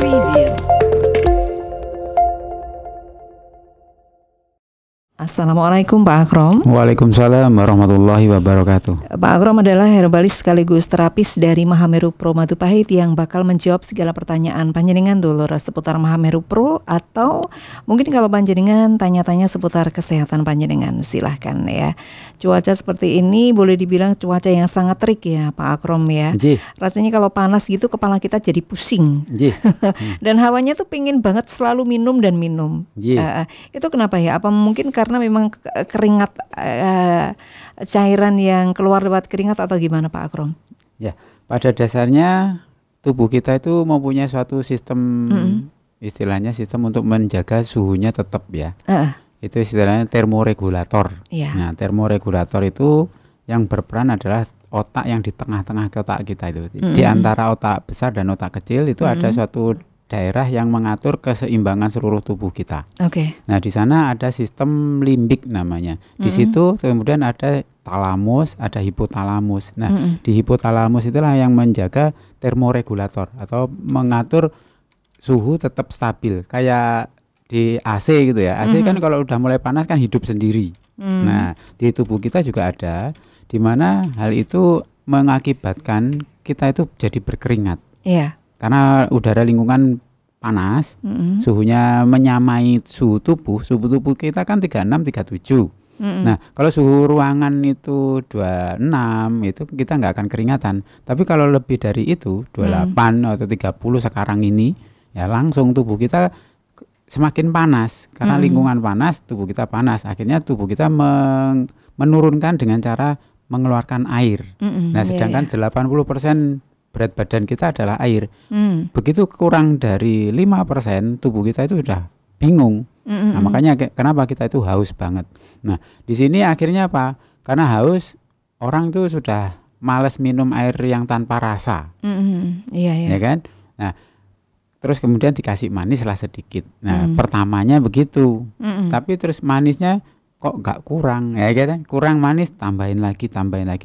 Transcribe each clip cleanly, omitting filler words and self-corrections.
Preview. Assalamualaikum Pak Akrom. Waalaikumsalam warahmatullahi wabarakatuh. Pak Akrom adalah herbalis sekaligus terapis dari Mahameru Pro Majapahit yang bakal menjawab segala pertanyaan panjenengan dulur seputar Mahameru Pro, atau mungkin kalau panjenengan tanya-tanya seputar kesehatan panjenengan, silahkan ya. Cuaca seperti ini boleh dibilang cuaca yang sangat terik ya Pak Akrom ya. Jih. Rasanya kalau panas gitu kepala kita jadi pusing. Dan hawanya tuh pingin banget selalu minum dan minum. Itu kenapa ya? Apa mungkin karena memang keringat, cairan yang keluar lewat keringat, atau gimana Pak Akrom? Ya, pada dasarnya tubuh kita itu mempunyai suatu sistem, istilahnya sistem untuk menjaga suhunya tetap ya. Itu istilahnya termoregulator. Nah, termoregulator itu yang berperan adalah otak yang di tengah-tengah otak kita itu. Di antara otak besar dan otak kecil itu ada suatu daerah yang mengatur keseimbangan seluruh tubuh kita. Nah, di sana ada sistem limbik namanya. Di situ kemudian ada talamus, ada hipotalamus. Nah, di hipotalamus itulah yang menjaga termoregulator atau mengatur suhu tetap stabil. Kayak di AC gitu ya. AC kan kalau udah mulai panas kan hidup sendiri. Nah, di tubuh kita juga ada, di mana hal itu mengakibatkan kita itu jadi berkeringat. Karena udara lingkungan panas, suhunya menyamai suhu tubuh kita kan 36, 37. Nah, kalau suhu ruangan itu 26, itu kita nggak akan keringatan. Tapi kalau lebih dari itu, 28 atau 30 sekarang ini, ya langsung tubuh kita semakin panas. Karena lingkungan panas, tubuh kita panas. Akhirnya tubuh kita menurunkan dengan cara mengeluarkan air. Nah, sedangkan 80% berat badan kita adalah air. Begitu kurang dari 5%, tubuh kita itu sudah bingung. Nah, makanya kenapa kita itu haus banget. Nah, di sini akhirnya apa? Karena haus, orang itu sudah malas minum air yang tanpa rasa. Ya kan? Nah, terus kemudian dikasih manis lah sedikit. Nah, pertamanya begitu. Tapi terus manisnya kok nggak kurang, ya kan? Kurang manis, tambahin lagi.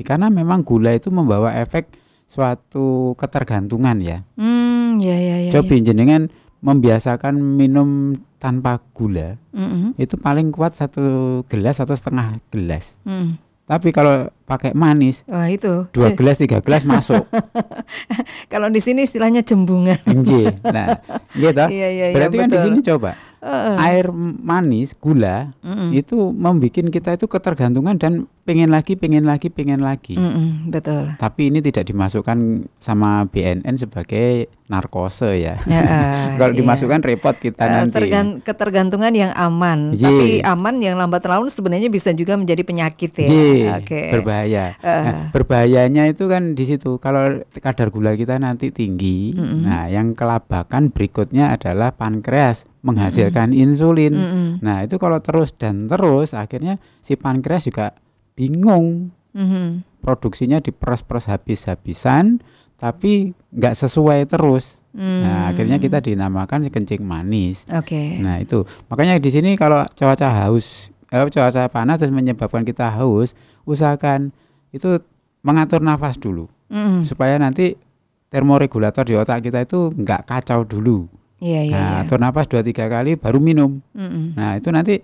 Karena memang gula itu membawa efek suatu ketergantungan ya. Coba jenengan membiasakan minum tanpa gula, itu paling kuat 1 gelas atau setengah gelas. Tapi kalau pakai manis, itu 2 gelas 3 gelas masuk. Kalau di sini istilahnya jembungan. Nah, gitu. Berarti kan di sini coba air manis, gula itu membuat kita itu ketergantungan dan pengen lagi. Betul. Tapi ini tidak dimasukkan sama BNN sebagai narkose ya. Kalau dimasukkan repot kita nanti. Ketergantungan yang aman, tapi aman yang lambat laun sebenarnya bisa juga menjadi penyakit ya. Berbahaya. Nah, berbahayanya itu kan di situ. Kalau kadar gula kita nanti tinggi, nah yang kelabakan berikutnya adalah pankreas menghasilkan insulin. Nah, itu kalau terus akhirnya si pankreas juga bingung. Produksinya diperas-peras habis-habisan, tapi nggak sesuai terus. Nah, akhirnya kita dinamakan kencing manis. Nah, itu makanya di sini kalau cuaca panas terus menyebabkan kita haus, usahakan itu mengatur nafas dulu, supaya nanti termoregulator di otak kita itu nggak kacau dulu. Atur nafas 2-3 kali baru minum. Nah, itu nanti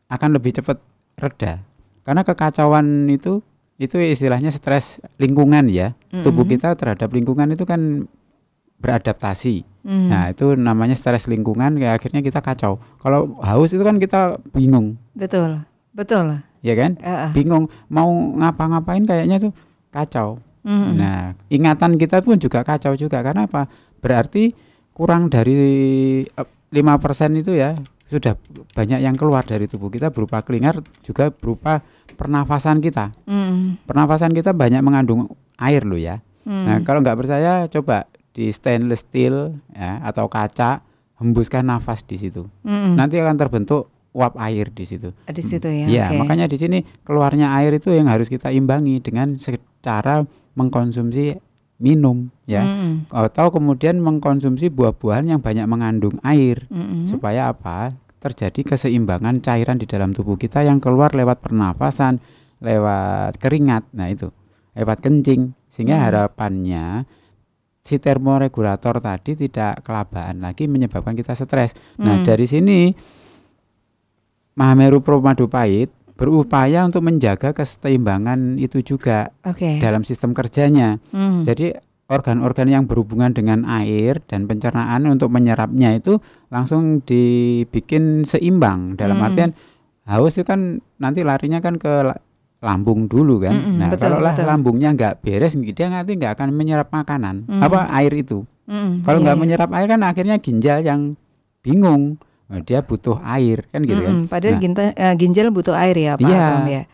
akan lebih cepat reda. Karena kekacauan itu istilahnya stres lingkungan ya. Tubuh kita terhadap lingkungan itu kan beradaptasi. Nah, itu namanya stres lingkungan, kayak akhirnya kita kacau. Kalau haus itu kan kita bingung. Betul. Ya kan? Bingung mau ngapa-ngapain kayaknya tuh kacau. Nah, ingatan kita pun juga kacau juga. Karena apa? Berarti kurang dari 5% itu ya sudah banyak yang keluar dari tubuh kita berupa keringat, juga berupa pernafasan kita. Pernafasan kita banyak mengandung air loh ya. Nah, kalau nggak percaya coba di stainless steel ya, atau kaca, hembuskan nafas di situ. Nanti akan terbentuk uap air di situ. Di situ ya. Makanya di sini keluarnya air itu yang harus kita imbangi dengan cara mengkonsumsi minum ya, atau kemudian mengkonsumsi buah-buahan yang banyak mengandung air, supaya apa? Terjadi keseimbangan cairan di dalam tubuh kita yang keluar lewat pernafasan, lewat keringat, nah itu lewat kencing, sehingga harapannya si termoregulator tadi tidak kelabaan lagi menyebabkan kita stres. Nah, dari sini Mahameru Pro Madupahit berupaya untuk menjaga keseimbangan itu juga dalam sistem kerjanya. Jadi organ-organ yang berhubungan dengan air dan pencernaan untuk menyerapnya itu langsung dibikin seimbang. Dalam artian haus itu kan nanti larinya kan ke lambung dulu kan. Nah, kalau lambungnya nggak beres, dia nanti nggak akan menyerap makanan, air itu. Kalau nggak menyerap air kan akhirnya ginjal yang bingung. Nah, dia butuh air kan gitu kan. Padahal ginjal butuh air ya Pak Akrom ya.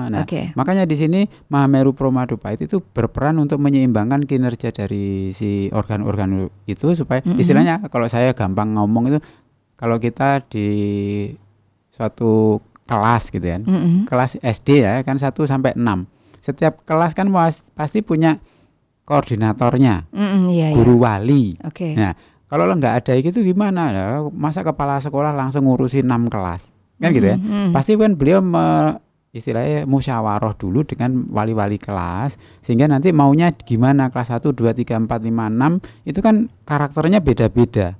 Nah, makanya di sini Mahameru Pro Madupahit itu berperan untuk menyeimbangkan kinerja dari si organ-organ itu supaya istilahnya kalau saya gampang ngomong itu kalau kita di suatu kelas gitu kan. Kelas SD ya kan 1 sampai 6. Setiap kelas kan pasti punya koordinatornya. Guru wali. Nah, kalau nggak ada gitu gimana? Masa kepala sekolah langsung ngurusin 6 kelas? Kan gitu ya. Pasti kan beliau istilahnya musyawarah dulu dengan wali-wali kelas sehingga nanti maunya gimana kelas 1, 2, 3, 4, 5, 6 itu kan karakternya beda-beda.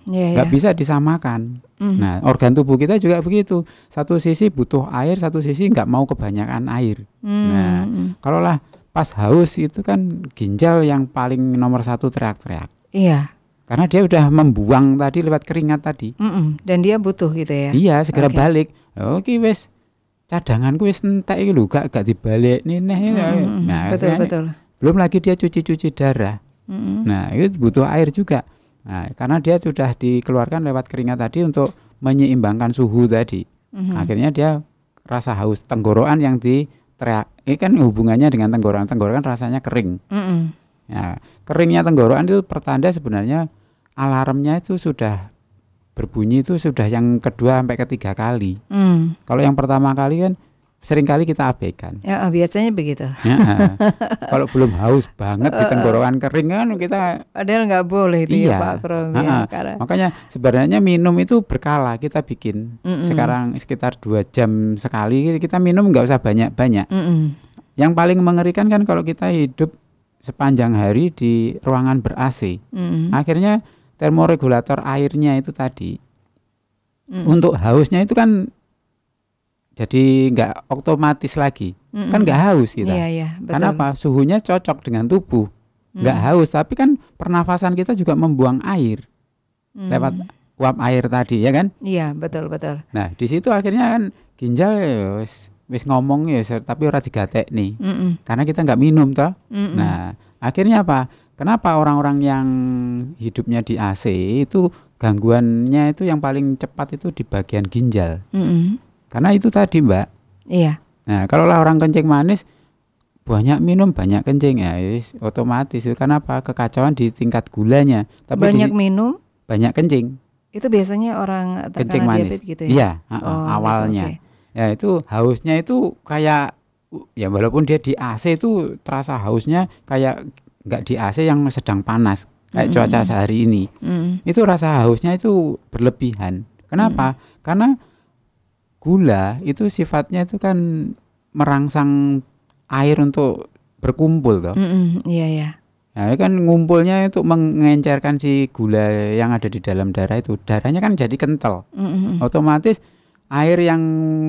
Nggak bisa disamakan. Nah, organ tubuh kita juga begitu. Satu sisi butuh air, satu sisi nggak mau kebanyakan air. Nah, kalau lah pas haus itu kan ginjal yang paling nomor 1 teriak-teriak. Iya. Karena dia udah membuang tadi lewat keringat tadi. Dan dia butuh gitu ya. Iya, segera balik. Oke, wes cadanganku wis entek iki lho, gak dibalik nih. Nah, betul. Belum lagi dia cuci-cuci darah. Nah, itu butuh air juga. Nah, karena dia sudah dikeluarkan lewat keringat tadi untuk menyeimbangkan suhu tadi. Akhirnya dia rasa haus, tenggorokan yang diteriak. Ini kan hubungannya dengan tenggorokan. Tenggorokan rasanya kering. Nah, keringnya tenggorokan itu pertanda sebenarnya alarmnya itu sudah berbunyi itu sudah yang kedua sampai ketiga kali. Kalau yang pertama kali kan seringkali kita abaikan. Ya, biasanya begitu. Kalau belum haus banget di tenggorokan kering kan kita padahal nggak boleh itu ya Pak Akrom. Makanya sebenarnya minum itu berkala kita bikin. Sekarang sekitar 2 jam sekali kita minum, nggak usah banyak-banyak. Yang paling mengerikan kan kalau kita hidup sepanjang hari di ruangan ber-AC. Akhirnya termoregulator airnya itu tadi untuk hausnya itu kan jadi nggak otomatis lagi. Kan nggak haus kita. Kenapa? Suhunya cocok dengan tubuh, nggak haus, tapi kan pernafasan kita juga membuang air lewat uap air tadi ya kan. Iya, betul. Nah, di situ akhirnya kan ginjal wis ngomong ya, tapi ora digatek nih. Karena kita nggak minum toh. Nah, akhirnya apa? Kenapa orang-orang yang hidupnya di AC itu gangguannya itu yang paling cepat itu di bagian ginjal? Karena itu tadi Mbak. Iya. Nah, kalau lah orang kencing manis banyak minum banyak kencing ya otomatis itu. Kenapa? Kekacauan di tingkat gulanya. Tapi banyak minum banyak kencing. Itu biasanya orang kencing manis gitu ya? Iya, awalnya. Gitu, ya itu hausnya itu kayak ya walaupun dia di AC itu terasa hausnya kayak nggak di AC yang sedang panas kayak cuaca sehari ini. Itu rasa hausnya itu berlebihan. Kenapa? Karena gula itu sifatnya itu kan merangsang air untuk berkumpul toh. Iya. Nah, kan ngumpulnya itu mengencerkan si gula yang ada di dalam darah itu. Darahnya kan jadi kental. Otomatis air yang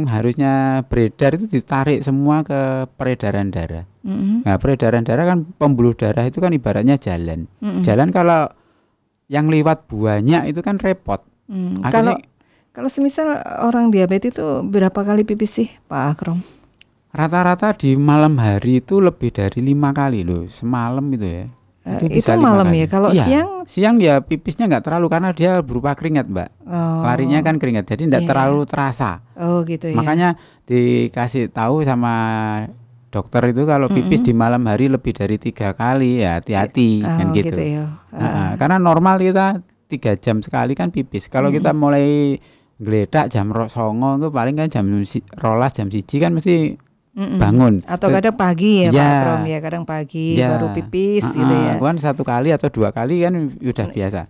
harusnya beredar itu ditarik semua ke peredaran darah. Nah, peredaran darah kan pembuluh darah itu kan ibaratnya jalan. Jalan kalau yang lewat banyak itu kan repot. Kalau semisal orang diabetes itu berapa kali pipis sih Pak Akrom? Rata-rata di malam hari itu lebih dari 5 kali loh, semalam itu ya. Itu malam ya. Kalau siang ya pipisnya nggak terlalu karena dia berupa keringat Mbak. Larinya kan keringat, jadi nggak terlalu terasa. Oh gitu ya. Makanya dikasih tahu sama dokter itu kalau pipis di malam hari lebih dari 3 kali ya hati-hati kan gitu. Karena normal kita 3 jam sekali kan pipis. Kalau kita mulai geledak jam 09.00 itu paling kan jam 12 jam 1 kan mesti bangun. Atau kadang pagi ya Pak Akrom ya, kadang pagi baru pipis gitu ya. Kan 1 kali atau 2 kali kan udah biasa.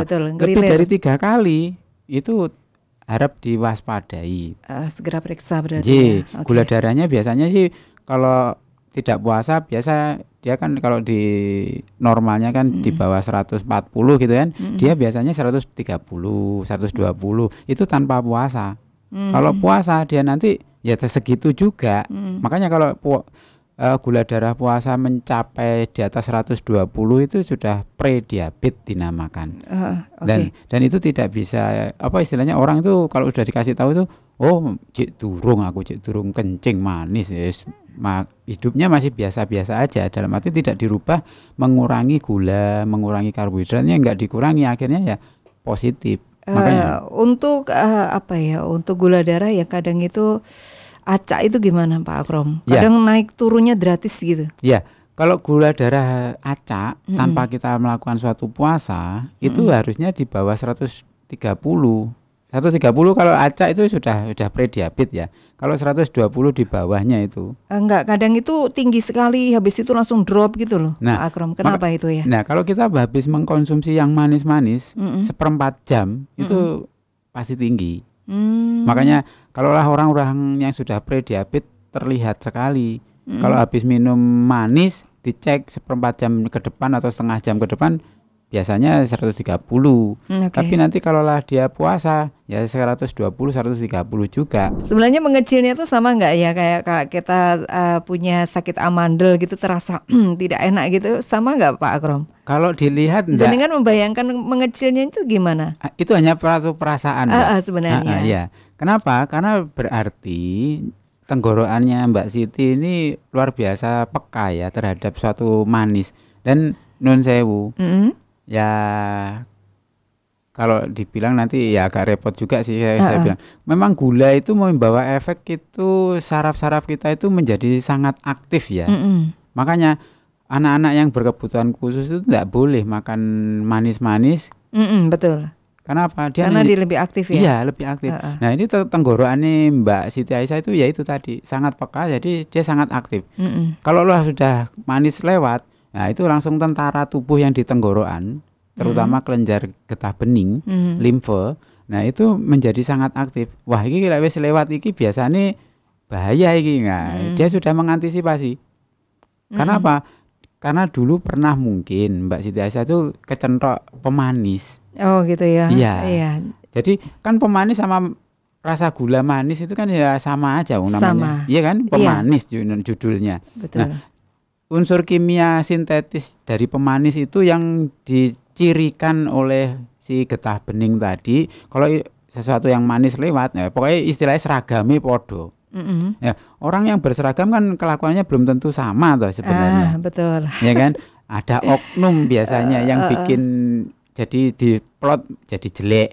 Betul. Lebih dari 3 kali itu harap diwaspadai. Segera periksa berarti. Gula darahnya biasanya sih kalau tidak puasa biasa dia kan kalau di normalnya kan di bawah 140 gitu kan. Dia biasanya 130, 120 itu tanpa puasa. Kalau puasa dia nanti ya segitu juga. Makanya kalau gula darah puasa mencapai di atas 120 itu sudah prediabetes dinamakan. Okay. Dan itu tidak bisa, apa istilahnya, orang itu kalau sudah dikasih tahu itu, oh cik durung kencing manis, yes. Hidupnya masih biasa-biasa aja, dalam arti tidak dirubah, mengurangi gula, mengurangi karbohidratnya enggak dikurangi, akhirnya ya positif. Makanya untuk untuk gula darah ya kadang itu acak itu gimana Pak Akrom? Kadang naik turunnya drastis gitu. Ya, kalau gula darah acak tanpa kita melakukan suatu puasa itu harusnya di bawah 130. 130 kalau acak itu sudah prediabetes ya. Kalau 120 di bawahnya itu. Enggak, kadang itu tinggi sekali habis itu langsung drop gitu loh, Pak Akrom. Kenapa itu ya? Nah, kalau kita habis mengkonsumsi yang manis-manis seperempat jam itu pasti tinggi. Makanya kalaulah orang-orang yang sudah prediabetes terlihat sekali. Kalau habis minum manis dicek seperempat jam ke depan atau setengah jam ke depan biasanya 130. Tapi nanti kalaulah dia puasa ya 120, 130 juga. Sebenarnya mengecilnya itu sama nggak ya kayak kita punya sakit amandel gitu terasa tidak enak gitu, sama nggak Pak Akrom? Kalau dilihat dengan membayangkan mengecilnya itu gimana? Itu hanya perasaan sebenarnya. Ya. Kenapa? Karena berarti tenggorokannya Mbak Siti ini luar biasa peka ya terhadap suatu manis. Dan nun sewu, ya kalau dibilang nanti ya agak repot juga sih saya bilang. Memang gula itu membawa efek itu saraf-saraf kita itu menjadi sangat aktif ya. Makanya anak-anak yang berkebutuhan khusus itu tidak boleh makan manis-manis. Betul. Kenapa? Karena dia lebih aktif ya? Iya, lebih aktif. Nah, ini tenggorokan Mbak Siti Aisyah itu ya itu tadi, sangat peka, jadi dia sangat aktif. Kalau lo sudah manis lewat, nah itu langsung tentara tubuh yang di tenggorokan, terutama kelenjar getah bening, limfe, nah itu menjadi sangat aktif. Wah, ini wis lewat iki biasanya bahaya iki. Nah, dia sudah mengantisipasi. Kenapa? Karena dulu pernah mungkin Mbak Siti Aisyah itu kecentok pemanis. Oh gitu ya. Iya. Jadi kan pemanis sama rasa gula manis itu kan ya sama aja namanya. Iya kan? Pemanis judulnya. Betul. Nah, unsur kimia sintetis dari pemanis itu yang dicirikan oleh si getah bening tadi. Kalau sesuatu yang manis lewat, ya pokoknya istilahnya seragamnya podo. Ya, orang yang berseragam kan kelakuannya belum tentu sama toh sebenarnya. Betul. Ya kan? Ada oknum biasanya yang bikin jadi diplot jadi jelek,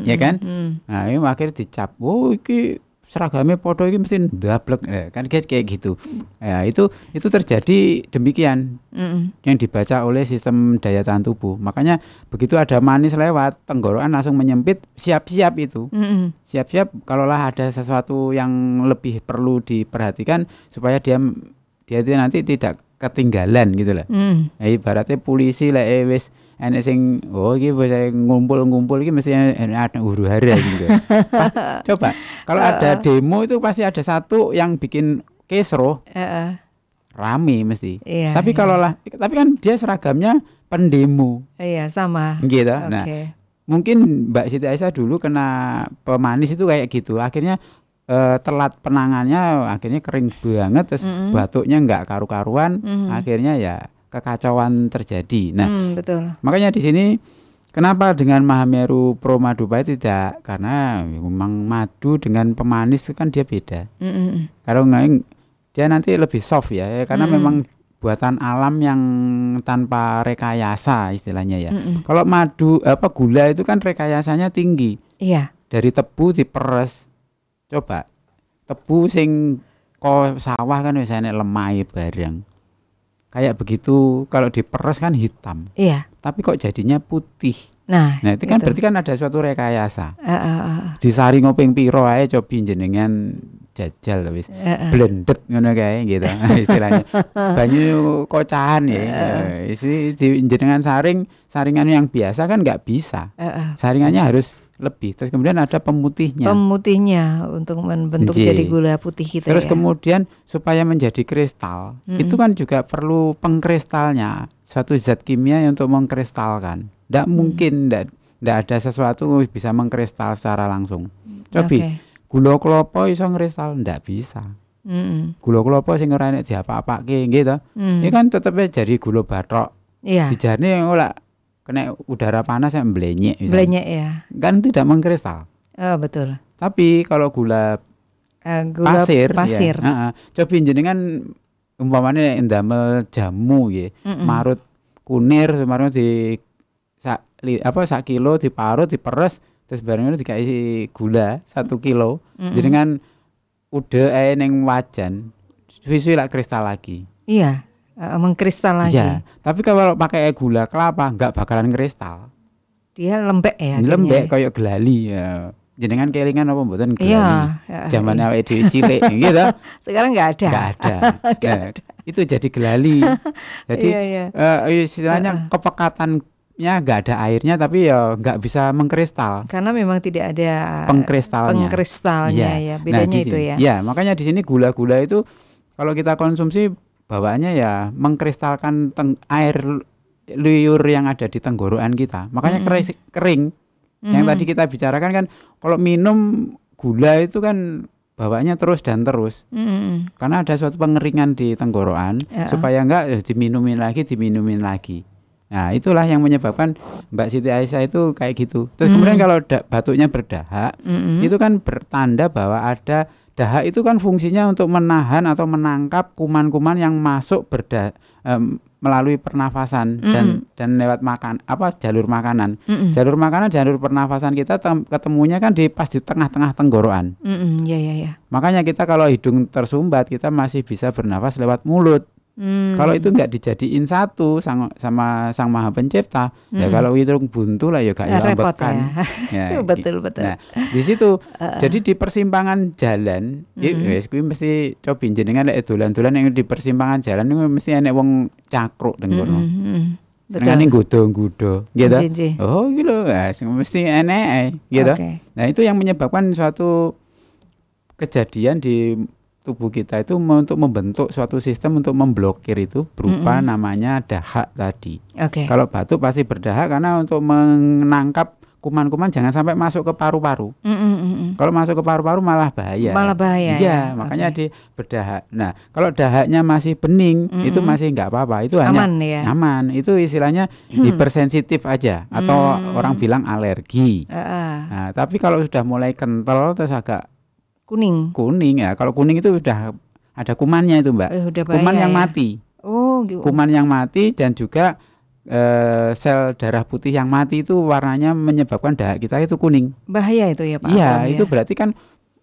ya kan? Nah, ini akhirnya dicap. Oh, iki seragamnya podo iki mesti ndablek, kan kayak gitu. Ya, itu terjadi demikian. Yang dibaca oleh sistem daya tahan tubuh. Makanya begitu ada manis lewat, tenggorokan langsung menyempit, siap-siap itu. Siap-siap kalaulah ada sesuatu yang lebih perlu diperhatikan supaya dia itu nanti tidak ketinggalan gitu lah. Nah, ibaratnya polisi lah wis enek sing iki bisa ngumpul-ngumpul iki mesti ada huru-hara gitu. Coba kalau ada demo itu pasti ada satu yang bikin kisruh. Rame mesti. Tapi tapi kan dia seragamnya pendemo. Iya, sama. Gitu. Nah, mungkin Mbak Siti Aisyah dulu kena pemanis itu kayak gitu. Akhirnya telat penangannya, akhirnya kering banget, terus batuknya nggak karu-karuan, akhirnya ya kekacauan terjadi. Nah, betul. Makanya di sini kenapa dengan Mahameru Pro Madu Pahit tidak? Karena memang madu dengan pemanis itu kan dia beda. Kalau dia nanti lebih soft ya, karena memang buatan alam yang tanpa rekayasa istilahnya ya. Kalau madu gula itu kan rekayasanya tinggi. Iya. Dari tebu diperes. Coba tebu sing sawah kan biasanya lemai bareng. Kayak begitu kalau diperes kan hitam. Iya. Tapi kok jadinya putih. Nah itu kan berarti kan ada suatu rekayasa. Disari ngoping piro ae cobi jenengan jajal wis. Blended ngono kae gitu istilahnya. Banyu kocahan ya. Isi jenengan saringan yang biasa kan nggak bisa. Saringannya harus lebih. Terus kemudian ada pemutihnya. Pemutihnya untuk membentuk jadi gula putih kita. Terus kemudian supaya menjadi kristal, itu kan juga perlu pengkristalnya, suatu zat kimia yang untuk mengkristalkan. Tidak mungkin, tidak ada sesuatu bisa mengkristal secara langsung. Coba gula klopo iso ngkristal, tidak bisa. Gula klopo sing ora enek diapa-apake gitu. Ini kan tetepnya jadi gula bathok. Dijarne ora kena udara panas yang mblenyek. Mblenyek ya. Kan tidak mengkristal. Oh, betul. Tapi kalau gula pasir. Ya, coba jenengan umpamanya ndamel jamu nggih, marut kunir, marut di sak kilo diparut, diperes, terus bareng itu dikasih gula 1 kilo. Jenengan udah ning wajan, suwi-suwi lak kristal lagi. Iya, mengkristal lagi. Iya, tapi kalau pakai gula kelapa nggak bakalan kristal. Dia lembek ya. Lembek kayak gelali ya. Jenengan kelingan apa mboten gelali? Iya. Zaman awake dhewe cilik gitu. Sekarang nggak ada. Nggak ada. Itu jadi gelali. Jadi istilahnya kepekatannya nggak ada airnya, tapi ya nggak bisa mengkristal. Karena memang tidak ada pengkristalnya ya. Bedanya itu ya. Ya, makanya di sini gula-gula itu kalau kita konsumsi bawaannya ya mengkristalkan air liur yang ada di tenggorokan kita. Makanya kering. Yang tadi kita bicarakan kan kalau minum gula itu kan bawaannya terus dan terus. Karena ada suatu pengeringan di tenggorokan supaya enggak diminumin lagi. Nah, itulah yang menyebabkan Mbak Siti Aisyah itu kayak gitu. Terus kemudian kalau batuknya berdahak, itu kan bertanda bahwa ada dahak itu kan fungsinya untuk menahan atau menangkap kuman-kuman yang masuk melalui pernafasan dan lewat jalur makanan. Jalur pernafasan kita ketemunya kan pas di tengah-tengah tenggorokan. Ya. Makanya kita kalau hidung tersumbat kita masih bisa bernafas lewat mulut. Kalau itu nggak dijadiin satu sama Sang Maha Pencipta, ya kalau hidung buntu lah ya gak repot kan. Ya. Betul. Nah, di situ jadi di persimpangan jalan, kuwi mesti coba jenengan lek dolan-dolan yang di persimpangan jalan itu mesti enek wong cakruk teng kono. Senengane nggodho-nggodho, gitu. Oh, iki lho, mesti enek gitu. Nah, itu yang menyebabkan suatu kejadian di tubuh kita itu untuk membentuk suatu sistem untuk memblokir itu berupa namanya dahak tadi. Kalau batuk pasti berdahak karena untuk menangkap kuman-kuman jangan sampai masuk ke paru-paru. Kalau masuk ke paru-paru malah bahaya. Iya, makanya di berdahak. Nah, kalau dahaknya masih bening itu masih nggak apa-apa. Itu aman, hanya aman. Itu istilahnya hipersensitif aja atau orang bilang alergi. Nah, tapi kalau sudah mulai kental terus agak kuning ya. Kalau kuning itu udah ada kumannya itu, Mbak. Kuman yang mati. Oh, gitu. Kuman yang mati dan juga sel darah putih yang mati itu warnanya menyebabkan dahak kita itu kuning. Bahaya itu ya, Pak. Iya, itu berarti kan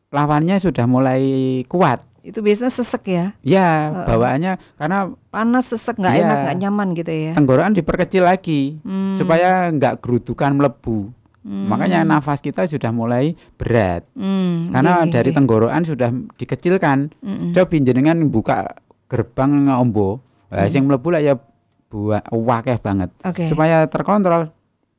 lawannya sudah mulai kuat. Itu biasanya sesek ya? Iya, bawaannya karena panas, sesek, nggak enak, nggak nyaman gitu ya. Tenggorokan diperkecil lagi supaya nggak gerudukan melebu. Makanya nafas kita sudah mulai berat karena dari tenggorokan sudah dikecilkan. Coba jenengan buka gerbang ngombo, sing mlebu lah ya wakeh banget. Supaya terkontrol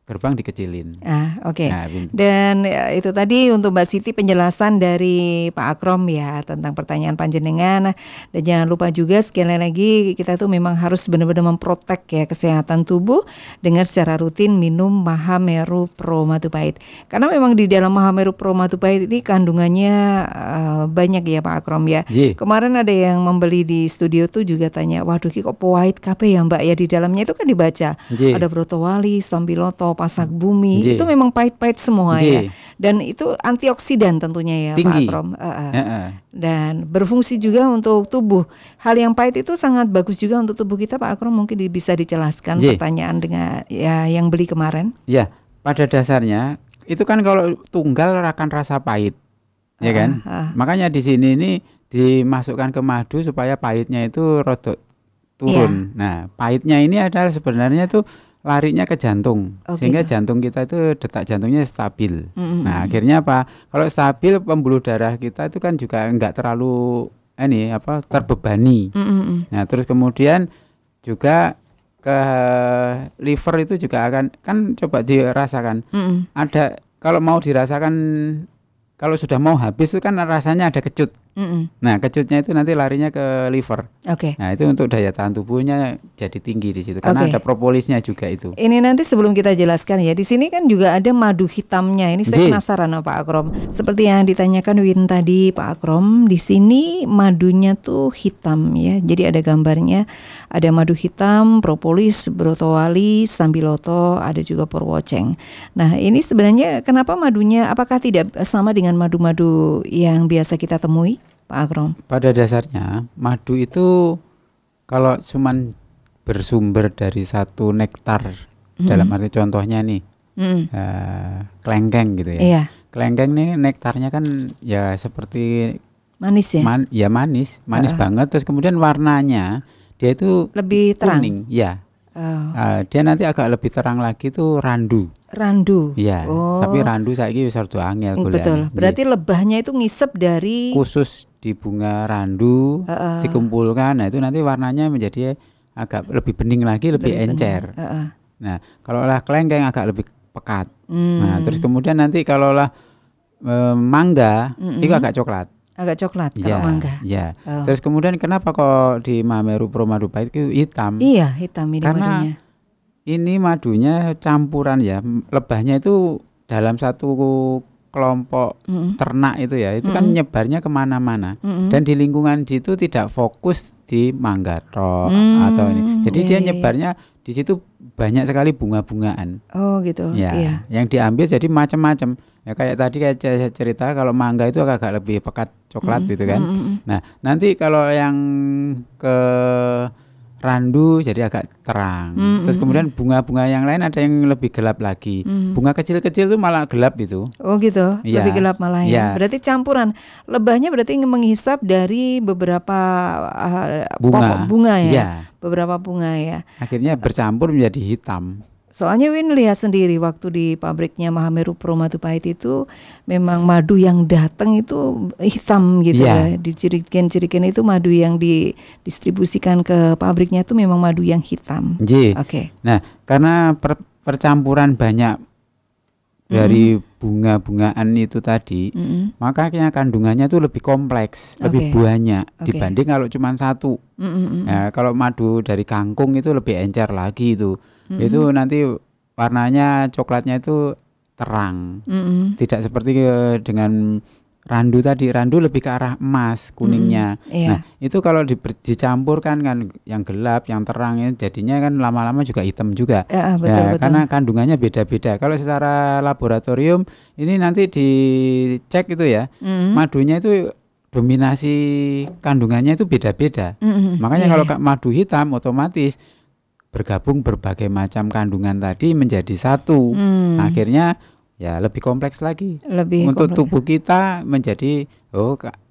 gerbang dikecilin. Oke. Nah, dan itu tadi untuk Mbak Siti penjelasan dari Pak Akrom ya tentang pertanyaan panjenengan. Dan jangan lupa juga sekali lagi kita tuh memang harus benar-benar memprotek ya kesehatan tubuh dengan secara rutin minum Mahameru Pro Madu Pahit. Karena memang di dalam Mahameru Pro Madu Pahit ini kandungannya banyak ya Pak Akrom ya. Kemarin ada yang membeli di studio tuh juga tanya, waduh kok pahit kabeh ya Mbak ya, di dalamnya itu kan dibaca ada brotowali, sambiloto, pasak bumi, itu memang pahit-pahit semua ya. Dan itu antioksidan tentunya ya tinggi. Pak Akrom. Dan berfungsi juga untuk tubuh. Hal yang pahit itu sangat bagus juga untuk tubuh kita Pak Akrom. Mungkin bisa dijelaskan pertanyaan dengan ya yang beli kemarin. Ya, pada dasarnya itu kan kalau tunggal akan rasa pahit, ya kan? Makanya di sini ini dimasukkan ke madu supaya pahitnya itu rodok turun. Nah, pahitnya ini adalah sebenarnya itu larinya ke jantung, sehingga jantung kita itu detak jantungnya stabil. Nah, akhirnya apa? Kalau stabil, pembuluh darah kita itu kan juga enggak terlalu terbebani. Nah, terus kemudian juga ke liver itu juga akan kan coba dirasakan. Ada kalau mau dirasakan, kalau sudah mau habis itu kan rasanya ada kecut. Nah, kecutnya itu nanti larinya ke liver. Nah, itu untuk daya tahan tubuhnya jadi tinggi di situ karena ada propolisnya juga itu. Ini nanti sebelum kita jelaskan ya, di sini kan juga ada madu hitamnya. Ini saya penasaran Pak Akrom. Seperti yang ditanyakan Win tadi Pak Akrom, di sini madunya tuh hitam ya. Jadi ada gambarnya, ada madu hitam, propolis, brotowali, sambiloto, ada juga purwoceng. Nah, ini sebenarnya kenapa madunya, apakah tidak sama dengan madu-madu yang biasa kita temui, Pak Akrom? Pada dasarnya madu itu kalau cuman bersumber dari satu nektar, dalam arti contohnya nih kelengkeng gitu ya. Iya. Kelengkeng nih nektarnya kan ya seperti manis ya. Manis banget. Terus kemudian warnanya dia itu lebih terang. Kuning, ya. Dia nanti agak lebih terang lagi tuh randu. Ya, tapi randu saiki wis rada angel golek. Betul. Berarti lebahnya itu ngisep dari khusus di bunga randu dikumpulkan. Nah, itu nanti warnanya menjadi agak lebih bening lagi, lebih encer. Nah, kalau lah kelengkeng agak lebih pekat. Nah, terus kemudian nanti kalau lah mangga itu agak coklat. Agak coklat kalau mangga. Ya. Terus kemudian kenapa kok di Mahameru Pro Madu Pahit itu hitam? Iya, hitam ini karena madunya. Ini madunya campuran ya. Lebahnya itu dalam satu kelompok ternak itu ya. Itu kan nyebarnya kemana-mana. Dan di lingkungan situ tidak fokus di mangga tok atau ini. Jadi dia nyebarnya di situ banyak sekali bunga-bungaan. Oh gitu. Ya, yang diambil jadi macam-macam. Ya kayak tadi kayak saya cerita kalau mangga itu agak lebih pekat coklat gitu kan. Nah, nanti kalau yang ke randu jadi agak terang. Terus kemudian bunga-bunga yang lain ada yang lebih gelap lagi. Bunga kecil-kecil itu malah gelap itu. Oh gitu, lebih gelap malah ya. Berarti campuran. Lebahnya berarti menghisap dari beberapa pokok bunga ya. Beberapa bunga ya. Akhirnya bercampur menjadi hitam. Soalnya Win lihat sendiri waktu di pabriknya Mahameru Pro Madu Pahit itu memang madu yang datang itu hitam gitu ya. Dicirikan itu madu yang didistribusikan ke pabriknya itu memang madu yang hitam. Nah, karena percampuran banyak dari bunga-bungaan itu tadi, makanya kandungannya itu lebih kompleks, lebih banyak dibanding kalau cuma satu. Nah, kalau madu dari kangkung itu lebih encer lagi itu. Itu nanti warnanya coklatnya itu terang, tidak seperti dengan randu tadi. Randu lebih ke arah emas kuningnya. Nah, itu kalau dicampurkan kan yang gelap, yang terang, jadinya kan lama-lama juga hitam juga. Betul. Karena kandungannya beda-beda. Kalau secara laboratorium ini nanti dicek itu ya, madunya itu dominasi kandungannya itu beda-beda. Makanya kalau madu hitam otomatis bergabung berbagai macam kandungan tadi menjadi satu. Akhirnya ya lebih kompleks lagi. Untuk tubuh kita menjadi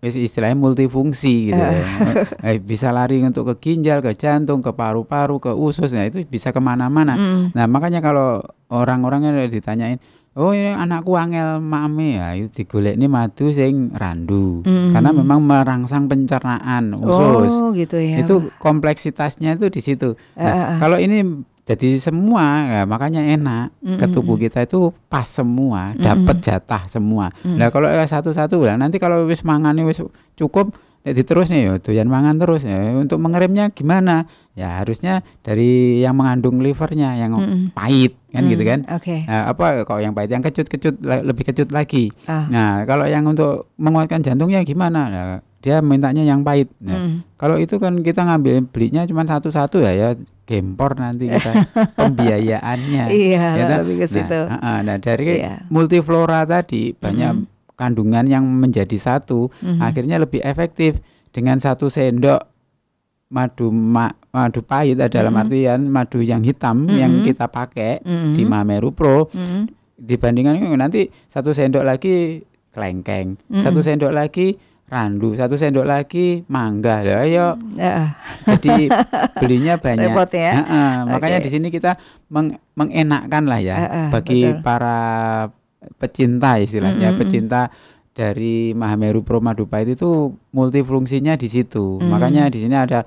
istilahnya multifungsi gitu ya. Bisa lari untuk ke ginjal, ke jantung, ke paru-paru, ke usus. Nah, itu bisa kemana-mana. Nah, makanya kalau orang-orang yang ditanyain, oh ini anakku angel mame, ya itu digolek ini madu sing randu. Karena memang merangsang pencernaan usus. Oh gitu ya. Itu kompleksitasnya itu di situ. Nah, kalau ini jadi semua, ya makanya enak ke tubuh kita itu pas semua, dapat jatah semua. Nah kalau satu-satu lah, nanti kalau wis mangan wis cukup, diterus nih, doyan mangan terus. Ya, untuk mengeremnya gimana? Ya harusnya dari yang mengandung livernya, yang pahit kan gitu kan. Nah, apa kalau yang pahit, yang kecut-kecut lebih kecut lagi. Nah kalau yang untuk menguatkan jantungnya gimana? Nah, dia mintanya yang pahit. Nah, kalau itu kan kita belinya cuma satu-satu ya gempor nanti kita pembiayaannya. Iya, lebih ke situ. Nah dari multiflora tadi banyak kandungan yang menjadi satu, akhirnya lebih efektif. Dengan 1 sendok madu pahit dalam artian madu yang hitam yang kita pakai di Mahameru Pro, dibandingkan nanti 1 sendok lagi kelengkeng, 1 sendok lagi randu, 1 sendok lagi mangga. Ayo. Jadi belinya banyak. Repot ya. Makanya di sini kita mengenakkan lah ya bagi para pecinta istilahnya, pecinta dari Mahameru Pro Madu Pahit itu multifungsinya di situ. Makanya di sini ada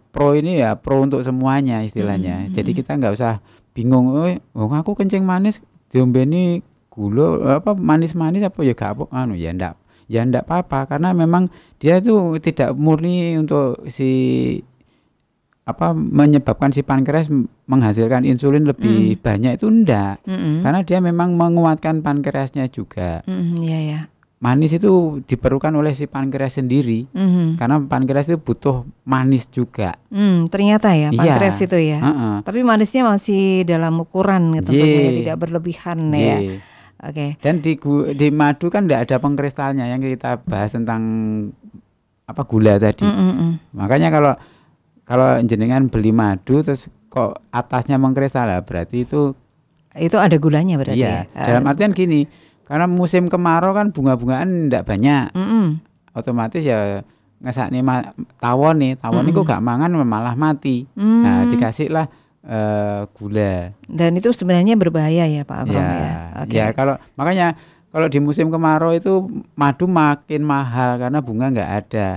pro ini ya pro untuk semuanya istilahnya. Jadi kita nggak usah bingung, aku kencing manis diombeni gula apa manis-manis apa ya gak apa anu ya ndak apa-apa karena memang dia tuh tidak murni untuk si apa menyebabkan si pankreas menghasilkan insulin lebih banyak itu enggak. Karena dia memang menguatkan pankreasnya juga. Ya. Manis itu diperlukan oleh si pankreas sendiri. Karena pankreas itu butuh manis juga. Ternyata ya pankreas itu ya. Tapi manisnya masih dalam ukuran tentunya ya, tidak berlebihan ya. Oke. Dan di madu kan enggak ada pengkristalnya yang kita bahas tentang apa gula tadi. Makanya kalau jenengan beli madu terus kok atasnya mengkristal berarti itu ada gulanya berarti iya, ya. Dalam artian gini, karena musim kemarau kan bunga-bungaan enggak banyak. Otomatis ya ngesakne tawon itu gak mangan malah mati. Nah, dikasihlah gula. Dan itu sebenarnya berbahaya ya Pak Agrom ya. Ya, makanya kalau di musim kemarau itu madu makin mahal karena bunga enggak ada.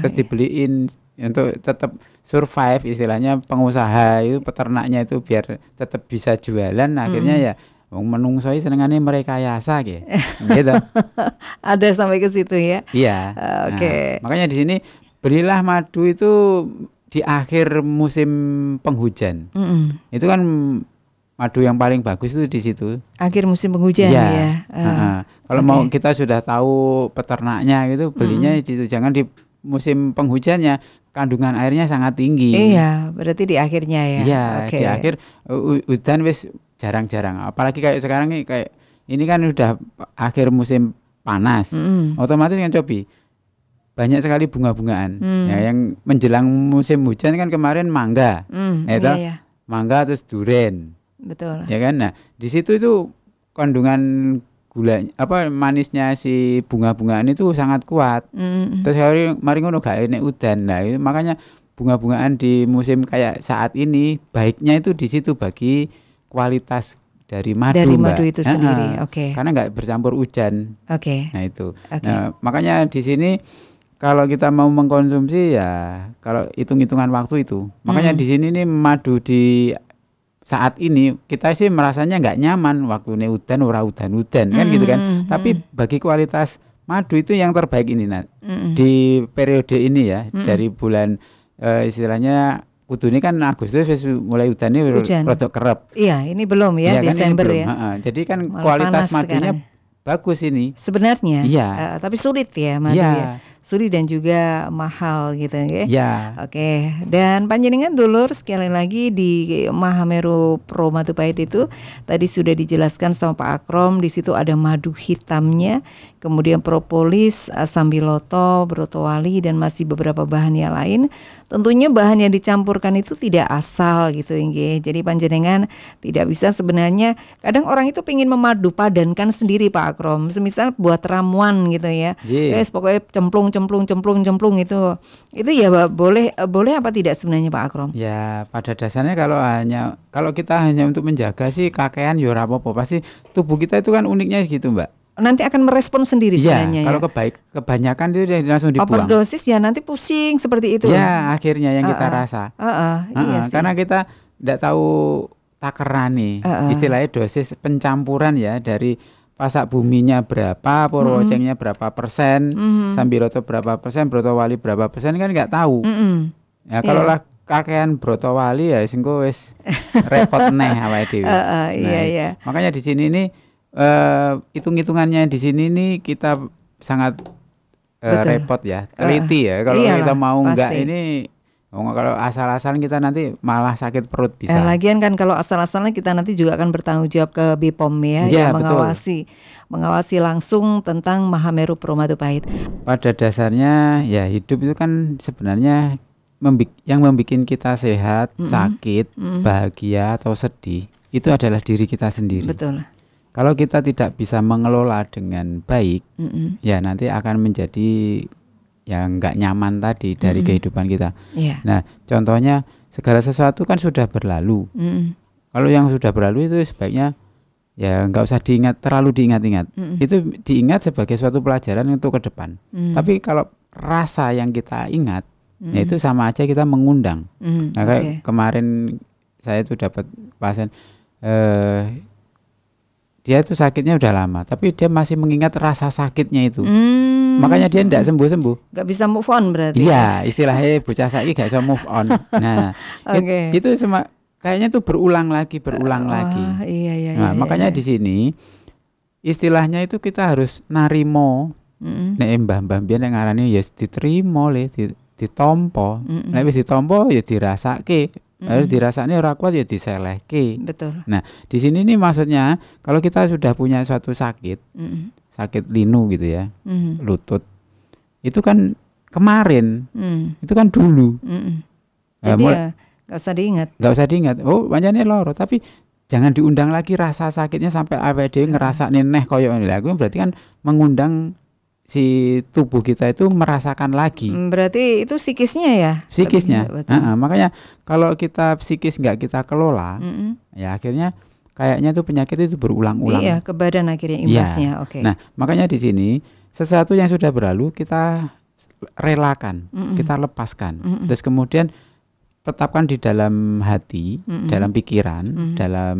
Terus dibeliin untuk tetap survive istilahnya pengusaha itu peternaknya itu biar tetap bisa jualan akhirnya ya menungso senengane merekayasa gitu. Ada sampai ke situ ya. Iya. Oke. Makanya di sini belilah madu itu di akhir musim penghujan. Itu kan madu yang paling bagus itu di situ. Akhir musim penghujan ya. Kalau mau kita sudah tahu peternaknya gitu belinya di situ, jangan di musim penghujannya. Kandungan airnya sangat tinggi. Iya, berarti di akhirnya ya. Iya, di akhir hujan wis jarang-jarang. Apalagi kayak sekarang nih kayak ini kan udah akhir musim panas. Otomatis kan cobi banyak sekali bunga-bungaan. Ya, yang menjelang musim hujan kan kemarin mangga. Iya. Mangga terus duren. Betul. Ya kan? Nah, di situ itu kandungan gula manisnya si bunga-bungaan itu sangat kuat. Terus mari ngono gak enek udan. Nah, makanya bunga-bungaan di musim kayak saat ini baiknya itu di situ bagi kualitas dari madu, dari madu itu sendiri. Karena nggak bercampur hujan. Nah, itu. Nah, makanya di sini kalau kita mau mengkonsumsi ya kalau hitung-hitungan waktu itu. Makanya di sini nih madu di saat ini kita sih merasanya nggak nyaman waktu ini udan kan gitu kan. Tapi bagi kualitas madu itu yang terbaik ini di periode ini ya dari bulan istilahnya kudu ini kan Agustus mulai udan ini rodok kerep. Iya, ini belum ya, Desember kan, belum, ya. Jadi kan malah kualitas madunya bagus ini. Sebenarnya. Iya. Tapi sulit ya madu ya. Sulit dan juga mahal gitu ya. Iya. Oke. Dan panjenengan dulur sekali lagi di Mahameru Pro Madu Pahit itu tadi sudah dijelaskan sama Pak Akrom, di situ ada madu hitamnya, kemudian propolis, sambiloto, brotowali dan masih beberapa bahan yang lain. Tentunya bahan yang dicampurkan itu tidak asal gitu nggih. Jadi panjenengan tidak bisa sebenarnya kadang orang itu pengen memadu padankan sendiri Pak Akrom. Semisal buat ramuan gitu ya. Pokoknya cemplung itu ya boleh apa tidak sebenarnya Pak Akrom? Ya pada dasarnya kalau kita hanya untuk menjaga sih kakean ya ora apa-apa. Pasti tubuh kita itu kan uniknya gitu Mbak. Nanti akan merespon sendiri sebenarnya ya. Kalau kebanyakan itu langsung dibuang. Overdosis ya nanti pusing seperti itu. Ya akhirnya yang kita rasa. Iya karena kita tidak tahu takaran nih. Istilahnya dosis pencampuran ya dari pasak buminya berapa, porocengnya berapa persen, sambiloto berapa persen, brotowali berapa persen kan nggak tahu. Ya kalau lah kakean brotowali ya singko wis repot neh awake dhewe. Iya. Makanya di sini nih hitung-hitungannya di sini nih kita sangat repot ya, teliti ya. Kalau kita mau enggak ini kalau asal-asalan kita nanti malah sakit perut bisa. Lagian kan kalau asal-asalan kita nanti juga akan bertanggung jawab ke BPOM ya, yang mengawasi langsung tentang Mahameru Pro Madu Pahit. Pada dasarnya ya hidup itu kan sebenarnya yang membuat kita sehat, sakit, bahagia atau sedih itu adalah diri kita sendiri. Betul. Kalau kita tidak bisa mengelola dengan baik, ya nanti akan menjadi yang nggak nyaman tadi dari kehidupan kita. Nah, contohnya segala sesuatu kan sudah berlalu. Kalau yang sudah berlalu itu sebaiknya ya nggak usah terlalu diingat-ingat. Itu diingat sebagai suatu pelajaran untuk ke depan. Tapi kalau rasa yang kita ingat, ya itu sama aja kita mengundang. Nah, kayak kemarin saya tuh dapat pasien dia itu sakitnya udah lama, tapi dia masih mengingat rasa sakitnya itu. Makanya dia tidak sembuh-sembuh. Gak bisa move on berarti. Iya, istilahnya bocah saiki gak bisa move on. Nah, itu kayaknya tuh berulang lagi. Iya, nah, makanya di sini istilahnya itu kita harus narimo. Nek mbah-mbah biyen nek ngarani ya diterima le, ditompo. Nek wis ditompo ya dirasake. Harus dirasakne ora kuat ya diselehke. Betul. Nah, di sini nih maksudnya kalau kita sudah punya suatu sakit, sakit linu gitu ya, lutut, itu kan kemarin, itu kan dulu. Jadi ya nggak usah diingat. Nggak usah diingat. Oh, pancene loro, tapi jangan diundang lagi rasa sakitnya sampai awake dhewe ngerasakne neh koyo ngene. Lah berarti kan mengundang si tubuh kita itu merasakan lagi. Berarti itu psikisnya ya? Psikisnya. Makanya kalau kita psikis nggak kita kelola, ya akhirnya kayaknya tuh penyakit itu berulang-ulang. Iya, ke badan akhirnya imbasnya. Oke. Nah, makanya di sini sesuatu yang sudah berlalu kita relakan, kita lepaskan. Terus kemudian tetapkan di dalam hati, dalam pikiran, dalam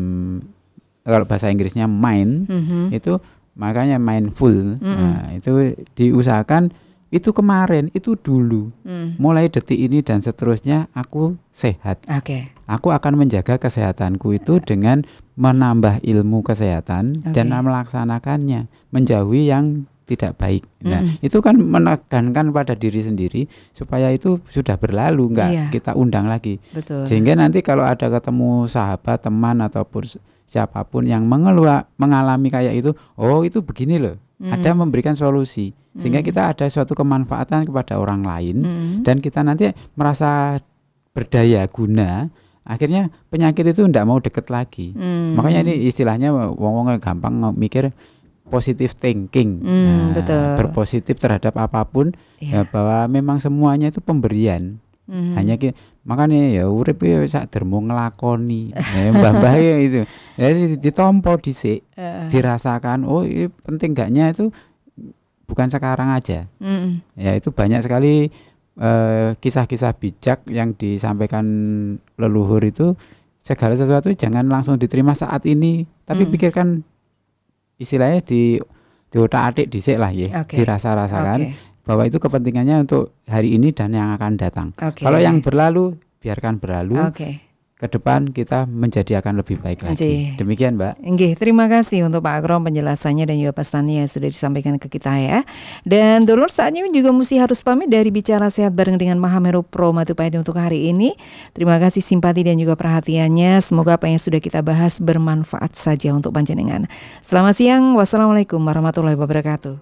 kalau bahasa Inggrisnya mind, itu makanya mindful. Nah, itu diusahakan itu kemarin, itu dulu. Mulai detik ini dan seterusnya aku sehat. Aku akan menjaga kesehatanku itu dengan menambah ilmu kesehatan dan melaksanakannya, menjauhi yang tidak baik. Nah, itu kan menekankan pada diri sendiri supaya itu sudah berlalu, enggak kita undang lagi. Betul. Sehingga nanti kalau ada ketemu sahabat, teman ataupun siapapun yang mengalami kayak itu, oh itu begini loh, ada memberikan solusi, sehingga kita ada suatu kemanfaatan kepada orang lain, dan kita nanti merasa berdaya guna, akhirnya penyakit itu tidak mau deket lagi. Makanya ini istilahnya wong-wong gampang mikir positive thinking, berpositif terhadap apapun, ya, bahwa memang semuanya itu pemberian. Hanya makanya ya urip ya sak dermo nglakoni. Mbah-mbah itu. Ya ditompo dhisik, dirasakan oh ini penting gaknya itu bukan sekarang aja. Ya itu banyak sekali kisah-kisah bijak yang disampaikan leluhur itu, segala sesuatu jangan langsung diterima saat ini, tapi pikirkan istilahnya di otak-atik dhisik lah ya, dirasa-rasakan. Bahwa itu kepentingannya untuk hari ini dan yang akan datang. Kalau yang berlalu, biarkan berlalu. Ke depan kita menjadi akan lebih baik lagi. Demikian, Mbak. Terima kasih untuk Pak Agrom penjelasannya dan juga pesannya yang sudah disampaikan ke kita ya. Dan dulur saatnya juga mesti harus pamit dari Bicara Sehat bareng dengan Mahameru Pro Matupahit untuk hari ini. Terima kasih simpati dan juga perhatiannya. Semoga apa yang sudah kita bahas bermanfaat saja untuk panjenengan. Selamat siang. Wassalamualaikum warahmatullahi wabarakatuh.